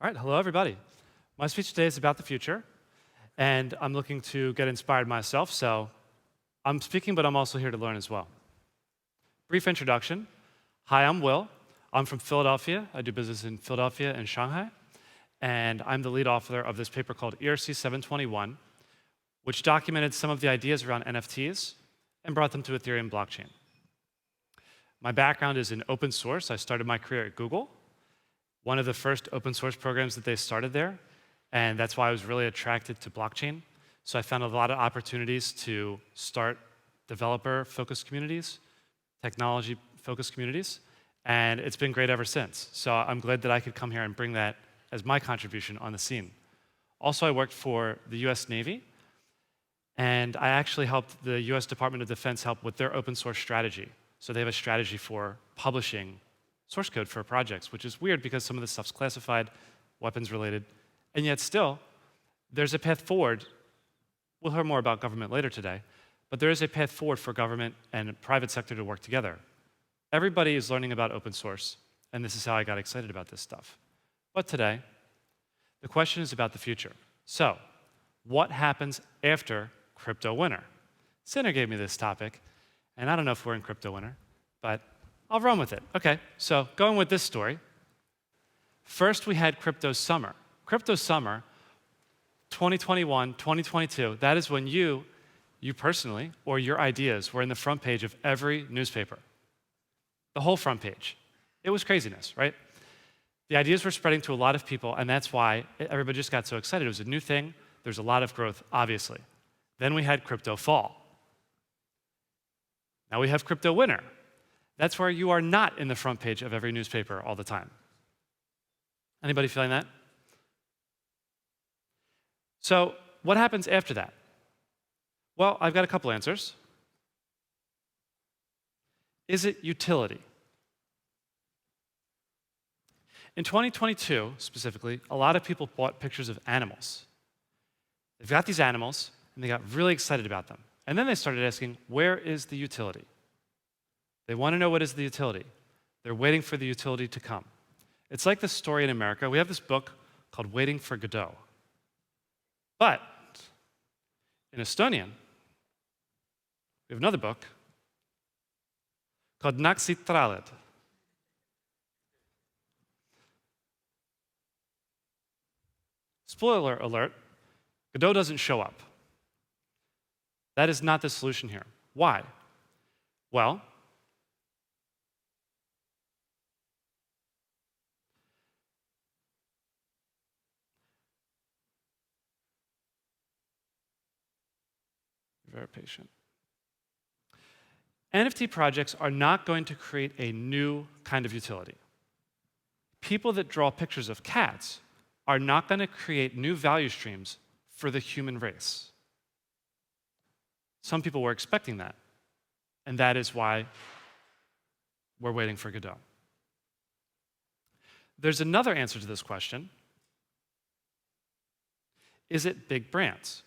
All right, hello everybody. My speech today is about the future, and I'm looking to get inspired myself, so I'm speaking, but I'm also here to learn as well. Brief introduction. Hi, I'm Will. I'm from Philadelphia. I do business in Philadelphia and Shanghai, and I'm the lead author of this paper called ERC 721, which documented some of the ideas around NFTs and brought them to Ethereum blockchain. My background is in open source. I started my career at Google, one of the first open source programs that they started there, and that's why I was really attracted to blockchain. So I found a lot of opportunities to start developer-focused communities, technology-focused communities, and it's been great ever since. So I'm glad that I could come here and bring that as my contribution on the scene. Also, I worked for the US Navy, and I actually helped the US Department of Defense help with their open source strategy. So they have a strategy for publishing source code for projects, which is weird because some of this stuff's classified, weapons related, and yet still, there's a path forward. We'll hear more about government later today, but there is a path forward for government and private sector to work together. Everybody is learning about open source, and this is how I got excited about this stuff. But today, the question is about the future. So, what happens after crypto winter? Sinner gave me this topic, and I don't know if we're in crypto winter, but I'll run with it. Okay, so going with this story. First, we had crypto summer. Crypto summer, 2021, 2022, that is when you personally, or your ideas were in the front page of every newspaper. The whole front page. It was craziness, right? The ideas were spreading to a lot of people, and that's why everybody just got so excited. It was a new thing. There's a lot of growth, obviously. Then we had crypto fall. Now we have crypto winter. That's where you are not in the front page of every newspaper all the time. Anybody feeling that? So what happens after that? Well, I've got a couple answers. Is it utility? In 2022, specifically, a lot of people bought pictures of animals. They've got these animals, and they got really excited about them. And then they started asking, where is the utility? They want to know what is the utility. They're waiting for the utility to come. It's like this story in America. We have this book called Waiting for Godot. But in Estonian, we have another book called Naksi Traled. Spoiler alert, Godot doesn't show up. That is not the solution here. Why? Well, very patient. NFT projects are not going to create a new kind of utility. People that draw pictures of cats are not going to create new value streams for the human race. Some people were expecting that, and that is why we're waiting for Godot. There's another answer to this question. Is it big brands?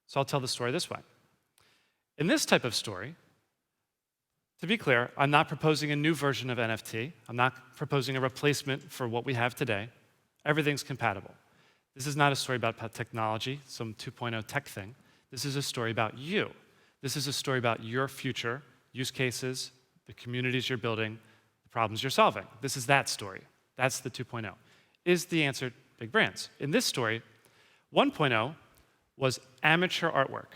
So I'll tell the story this way. In this type of story, to be clear, I'm not proposing a new version of NFT. I'm not proposing a replacement for what we have today. Everything's compatible. This is not a story about technology, some 2.0 tech thing. This is a story about you. This is a story about your future, use cases, the communities you're building, the problems you're solving. This is that story. That's the 2.0. Is the answer big brands? In this story, 1.0 was amateur artwork.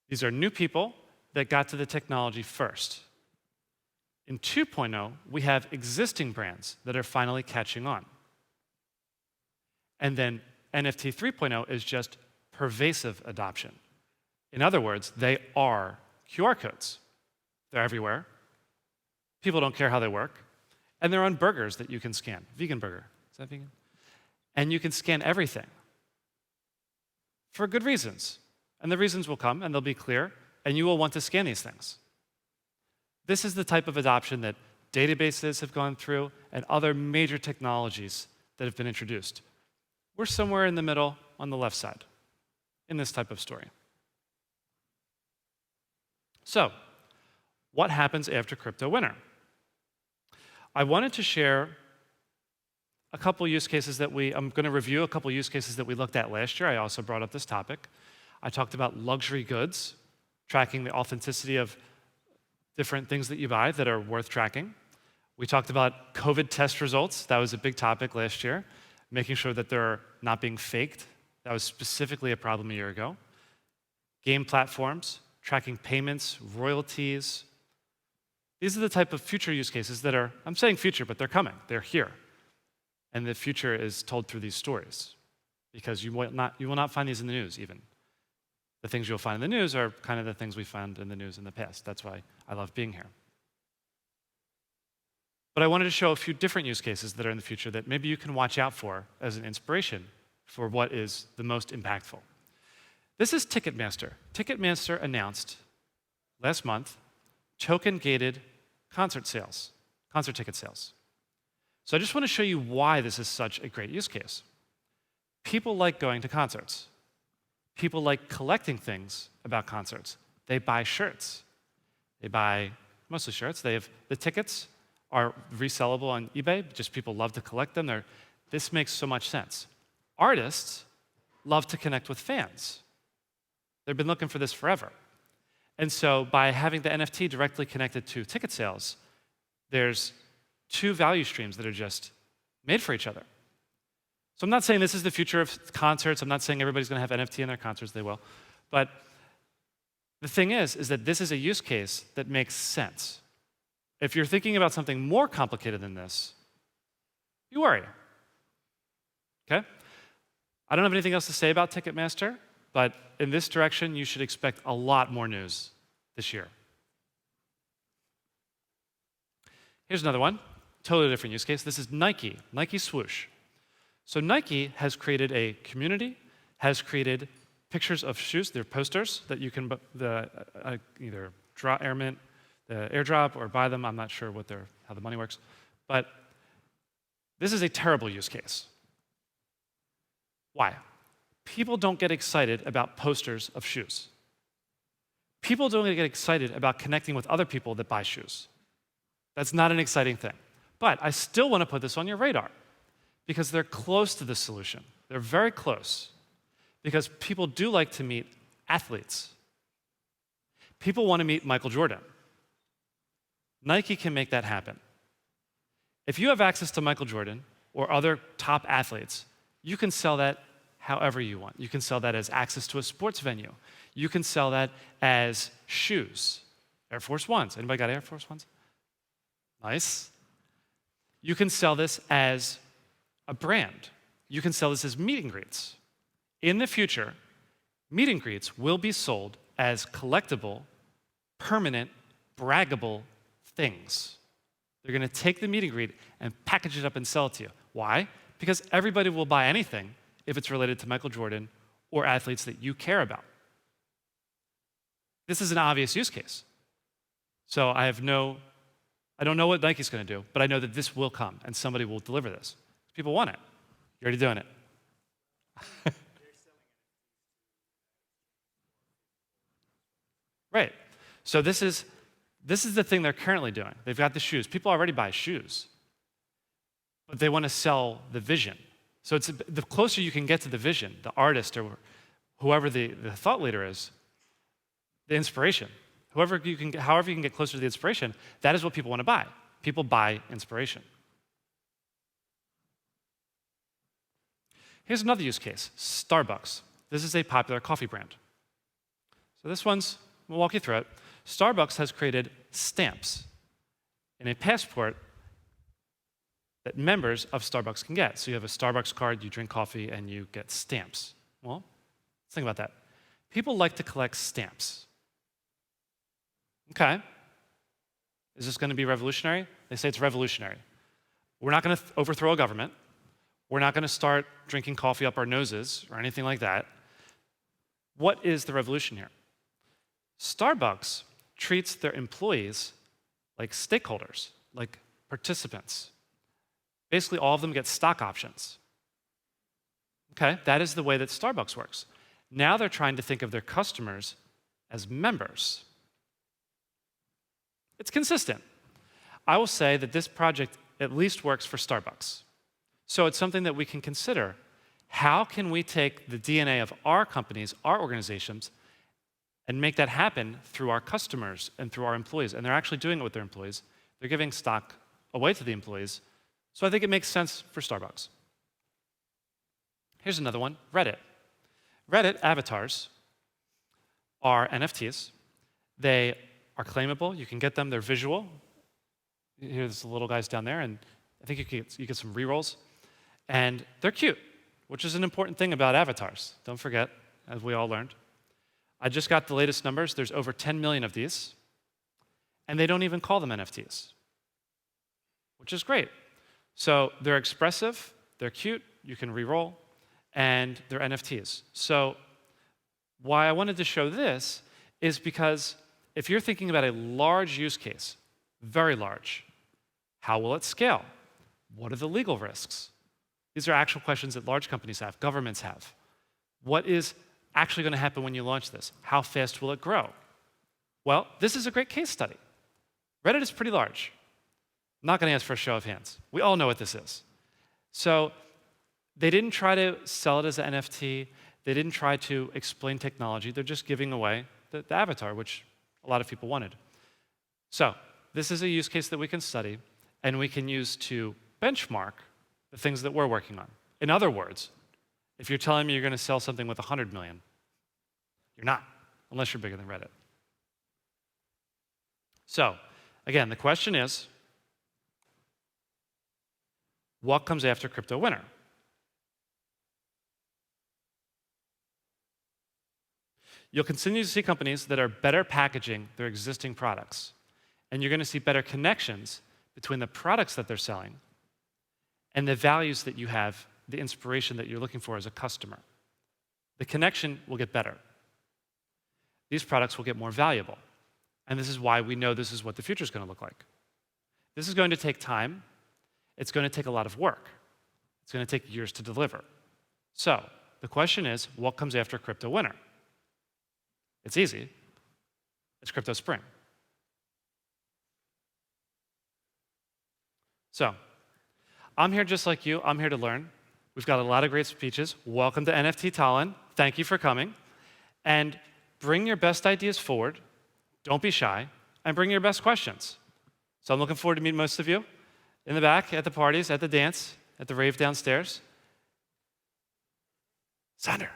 These are new people that got to the technology first. In 2.0, we have existing brands that are finally catching on. And then NFT 3.0 is just pervasive adoption. In other words, they are QR codes. They're everywhere. People don't care how they work. And they're on burgers that you can scan. Vegan burger. Is that vegan? And you can scan everything for good reasons. And the reasons will come, and they'll be clear, and you will want to scan these things. This is the type of adoption that databases have gone through and other major technologies that have been introduced. We're somewhere in the middle on the left side in this type of story. So, what happens after crypto winter? I wanted to share a couple use cases I'm going to review a couple use cases that we looked at last year. I also brought up this topic. I talked about luxury goods, tracking the authenticity of different things that you buy that are worth tracking. We talked about COVID test results. That was a big topic last year, making sure that they're not being faked. That was specifically a problem a year ago. Game platforms, tracking payments, royalties. These are the type of future use cases that are, I'm saying future, but they're coming. They're here. And the future is told through these stories, because you will not find these in the news even. The things you'll find in the news are kind of the things we found in the news in the past. That's why I love being here. But I wanted to show a few different use cases that are in the future that maybe you can watch out for as an inspiration for what is the most impactful. This is Ticketmaster. Ticketmaster announced last month token-gated concert ticket sales. So I just want to show you why this is such a great use case. People like going to concerts. People like collecting things about concerts. They buy shirts. They buy mostly shirts. The tickets are resellable on eBay. Just people love to collect them. This makes so much sense. Artists love to connect with fans. They've been looking for this forever. And so by having the NFT directly connected to ticket sales, there's two value streams that are just made for each other. So I'm not saying this is the future of concerts. I'm not saying everybody's going to have NFT in their concerts. They will. But the thing is that this is a use case that makes sense. If you're thinking about something more complicated than this, you worry. Okay? I don't have anything else to say about Ticketmaster, but in this direction, you should expect a lot more news this year. Here's another one, totally different use case. This is Nike Swoosh. So Nike has created a community, has created pictures of shoes. They're posters that you can either airdrop or buy them. I'm not sure how the money works. But this is a terrible use case. Why? People don't get excited about posters of shoes. People don't get excited about connecting with other people that buy shoes. That's not an exciting thing. But I still want to put this on your radar because they're close to the solution. They're very close because people do like to meet athletes. People want to meet Michael Jordan. Nike can make that happen. If you have access to Michael Jordan or other top athletes, you can sell that however you want. You can sell that as access to a sports venue. You can sell that as shoes. Air Force Ones. Anybody got Air Force Ones? Nice. You can sell this as a brand. You can sell this as meet and greets. In the future, meet and greets will be sold as collectible, permanent, braggable things. They're going to take the meet and greet and package it up and sell it to you. Why? Because everybody will buy anything if it's related to Michael Jordan or athletes that you care about. This is an obvious use case. So I don't know what Nike's going to do, but I know that this will come and somebody will deliver this. People want it. You're already doing it. Right. So this is the thing they're currently doing. They've got the shoes. People already buy shoes, but they want to sell the vision. So the closer you can get to the vision, the artist or whoever the thought leader is, the inspiration. However you can get closer to the inspiration, that is what people want to buy. People buy inspiration. Here's another use case, Starbucks. This is a popular coffee brand. So we'll walk you through it. Starbucks has created stamps in a passport that members of Starbucks can get. So you have a Starbucks card, you drink coffee, and you get stamps. Well, let's think about that. People like to collect stamps. Okay. Is this going to be revolutionary? They say it's revolutionary. We're not going to overthrow a government. We're not going to start drinking coffee up our noses or anything like that. What is the revolution here? Starbucks treats their employees like stakeholders, like participants. Basically, all of them get stock options. Okay, that is the way that Starbucks works. Now they're trying to think of their customers as members. It's consistent. I will say that this project at least works for Starbucks. So it's something that we can consider. How can we take the DNA of our companies, our organizations, and make that happen through our customers and through our employees? And they're actually doing it with their employees. They're giving stock away to the employees. So I think it makes sense for Starbucks. Here's another one, Reddit. Reddit avatars are NFTs. They are claimable. You can get them. They're visual. Here's the little guys down there, and I think you get some rerolls. And they're cute, which is an important thing about avatars. Don't forget, as we all learned. I just got the latest numbers. There's over 10 million of these, and they don't even call them NFTs, which is great. So they're expressive, they're cute, you can reroll, and they're NFTs. So why I wanted to show this is because if you're thinking about a large use case, very large, how will it scale? What are the legal risks? These are actual questions that large companies have, governments have. What is actually going to happen when you launch this? How fast will it grow? Well, this is a great case study. Reddit is pretty large. I'm not going to ask for a show of hands. We all know what this is. So they didn't try to sell it as an NFT. They didn't try to explain technology. They're just giving away the avatar, which a lot of people wanted. So this is a use case that we can study, and we can use to benchmark the things that we're working on. In other words, if you're telling me you're going to sell something with 100 million, you're not, unless you're bigger than Reddit. So again, the question is, what comes after crypto winter? You'll continue to see companies that are better packaging their existing products. And you're going to see better connections between the products that they're selling and the values that you have, the inspiration that you're looking for as a customer. The connection will get better. These products will get more valuable. And this is why we know this is what the future is going to look like. This is going to take time. It's going to take a lot of work. It's going to take years to deliver. So the question is, what comes after crypto winter? It's easy. It's crypto spring. So I'm here just like you. I'm here to learn. We've got a lot of great speeches. Welcome to NFT Tallinn. Thank you for coming. And bring your best ideas forward. Don't be shy. And bring your best questions. So I'm looking forward to meeting most of you in the back, at the parties, at the dance, at the rave downstairs. Sander.